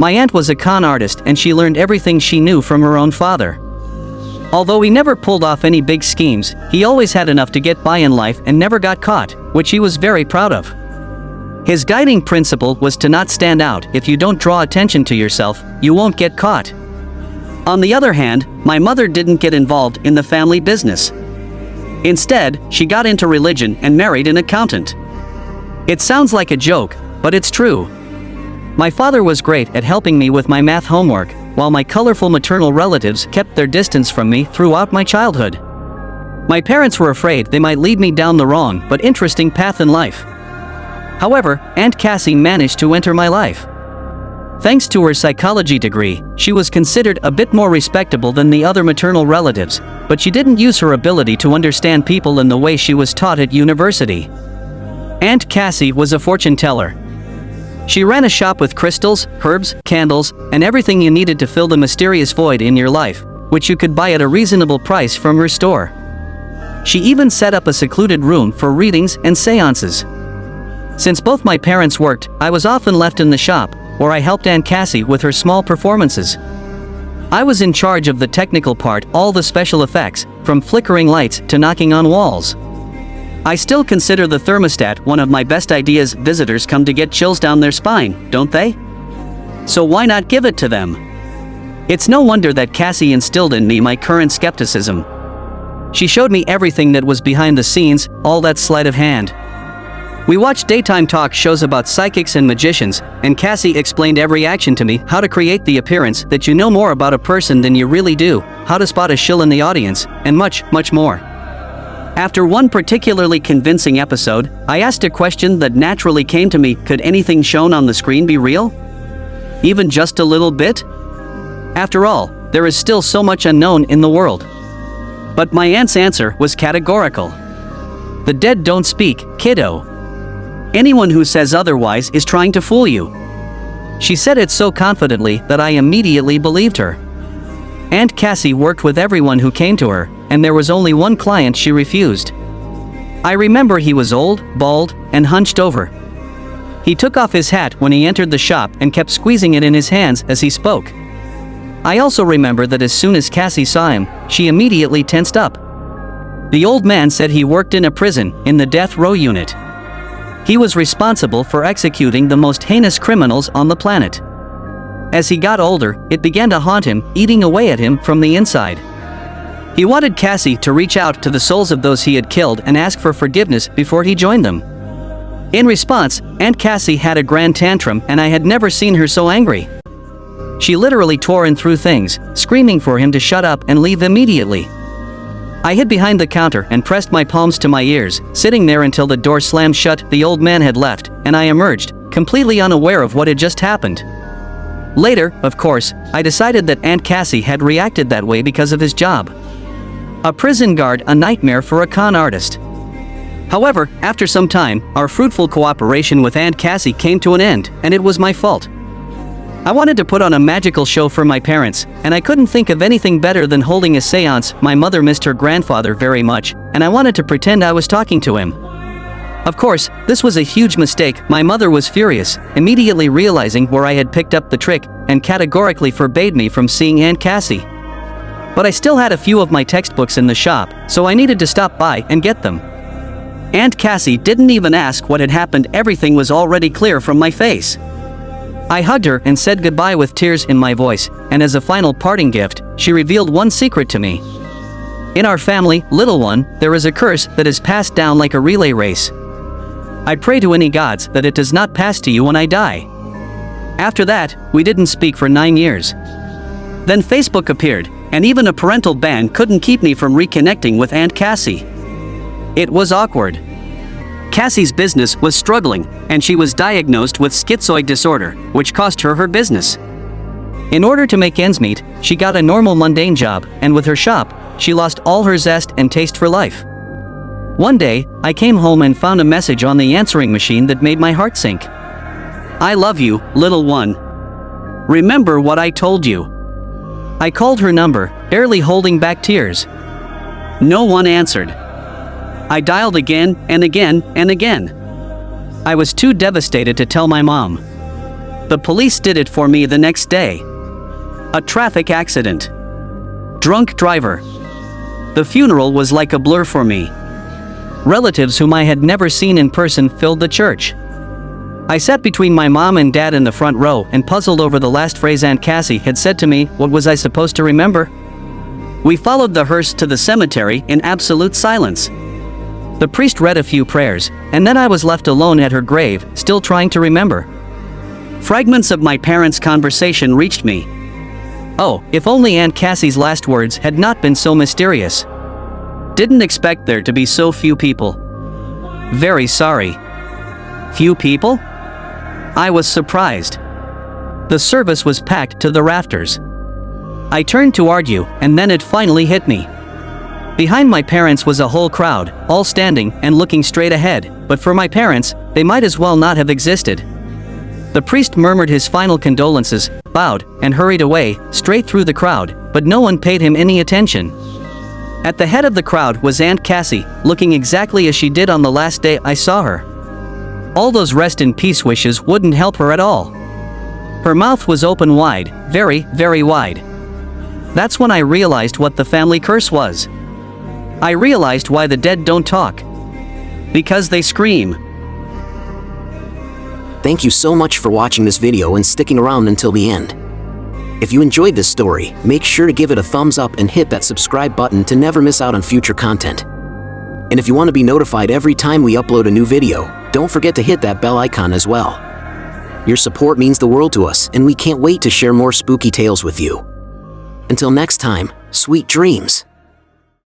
My aunt was a con artist and she learned everything she knew from her own father. Although he never pulled off any big schemes, he always had enough to get by in life and never got caught, which he was very proud of. His guiding principle was to not stand out. If you don't draw attention to yourself, you won't get caught. On the other hand, my mother didn't get involved in the family business. Instead, she got into religion and married an accountant. It sounds like a joke, but it's true. My father was great at helping me with my math homework, while my colorful maternal relatives kept their distance from me throughout my childhood. My parents were afraid they might lead me down the wrong but interesting path in life. However, Aunt Cassie managed to enter my life. Thanks to her psychology degree, she was considered a bit more respectable than the other maternal relatives, but she didn't use her ability to understand people in the way she was taught at university. Aunt Cassie was a fortune teller. She ran a shop with crystals, herbs, candles, and everything you needed to fill the mysterious void in your life, which you could buy at a reasonable price from her store. She even set up a secluded room for readings and seances. Since both my parents worked, I was often left in the shop, where I helped Aunt Cassie with her small performances. I was in charge of the technical part, all the special effects, from flickering lights to knocking on walls. I still consider the thermostat one of my best ideas. Visitors come to get chills down their spine, don't they? So why not give it to them? It's no wonder that Cassie instilled in me my current skepticism. She showed me everything that was behind the scenes, all that sleight of hand. We watched daytime talk shows about psychics and magicians, and Cassie explained every action to me, how to create the appearance that you know more about a person than you really do, how to spot a shill in the audience, and much, much more. After one particularly convincing episode, I asked a question that naturally came to me: could anything shown on the screen be real? Even just a little bit? After all, there is still so much unknown in the world. But my aunt's answer was categorical. The dead don't speak, kiddo. Anyone who says otherwise is trying to fool you. She said it so confidently that I immediately believed her. Aunt Cassie worked with everyone who came to her, and there was only one client she refused. I remember he was old, bald, and hunched over. He took off his hat when he entered the shop and kept squeezing it in his hands as he spoke. I also remember that as soon as Cassie saw him, she immediately tensed up. The old man said he worked in a prison, in the death row unit. He was responsible for executing the most heinous criminals on the planet. As he got older, it began to haunt him, eating away at him from the inside. He wanted Cassie to reach out to the souls of those he had killed and ask for forgiveness before he joined them. In response, Aunt Cassie had a grand tantrum, and I had never seen her so angry. She literally tore and threw things, screaming for him to shut up and leave immediately. I hid behind the counter and pressed my palms to my ears, sitting there until the door slammed shut. The old man had left, and I emerged, completely unaware of what had just happened. Later, of course, I decided that Aunt Cassie had reacted that way because of his job. A prison guard, a nightmare for a con artist. However, after some time, our fruitful cooperation with Aunt Cassie came to an end, and it was my fault. I wanted to put on a magical show for my parents, and I couldn't think of anything better than holding a seance. My mother missed her grandfather very much, and I wanted to pretend I was talking to him. Of course, this was a huge mistake. My mother was furious, immediately realizing where I had picked up the trick, and categorically forbade me from seeing Aunt Cassie. But I still had a few of my textbooks in the shop, so I needed to stop by and get them. Aunt Cassie didn't even ask what had happened. Everything was already clear from my face. I hugged her and said goodbye with tears in my voice, and as a final parting gift, she revealed one secret to me. In our family, little one, there is a curse that is passed down like a relay race. I pray to any gods that it does not pass to you when I die. After that, we didn't speak for 9 years. Then Facebook appeared, and even a parental ban couldn't keep me from reconnecting with Aunt Cassie. It was awkward. Cassie's business was struggling, and she was diagnosed with schizoid disorder, which cost her her business. In order to make ends meet, she got a normal mundane job, and with her shop, she lost all her zest and taste for life. One day, I came home and found a message on the answering machine that made my heart sink. I love you, little one. Remember what I told you. I called her number, barely holding back tears. No one answered. I dialed again and again and again. I was too devastated to tell my mom. The police did it for me the next day. A traffic accident. Drunk driver. The funeral was like a blur for me. Relatives whom I had never seen in person filled the church. I sat between my mom and dad in the front row and puzzled over the last phrase Aunt Cassie had said to me. What was I supposed to remember? We followed the hearse to the cemetery in absolute silence. The priest read a few prayers, and then I was left alone at her grave, still trying to remember. Fragments of my parents' conversation reached me. Oh, if only Aunt Cassie's last words had not been so mysterious. Didn't expect there to be so few people. Very sorry. Few people? I was surprised. The service was packed to the rafters. I turned to argue, and then it finally hit me. Behind my parents was a whole crowd, all standing and looking straight ahead, but for my parents, they might as well not have existed. The priest murmured his final condolences, bowed, and hurried away, straight through the crowd, but no one paid him any attention. At the head of the crowd was Aunt Cassie, looking exactly as she did on the last day I saw her. All those rest in peace wishes wouldn't help her at all. Her mouth was open wide, very, very wide. That's when I realized what the family curse was. I realized why the dead don't talk. Because they scream. Thank you so much for watching this video and sticking around until the end. If you enjoyed this story, make sure to give it a thumbs up and hit that subscribe button to never miss out on future content. And if you want to be notified every time we upload a new video, don't forget to hit that bell icon as well. Your support means the world to us, and we can't wait to share more spooky tales with you. Until next time, sweet dreams.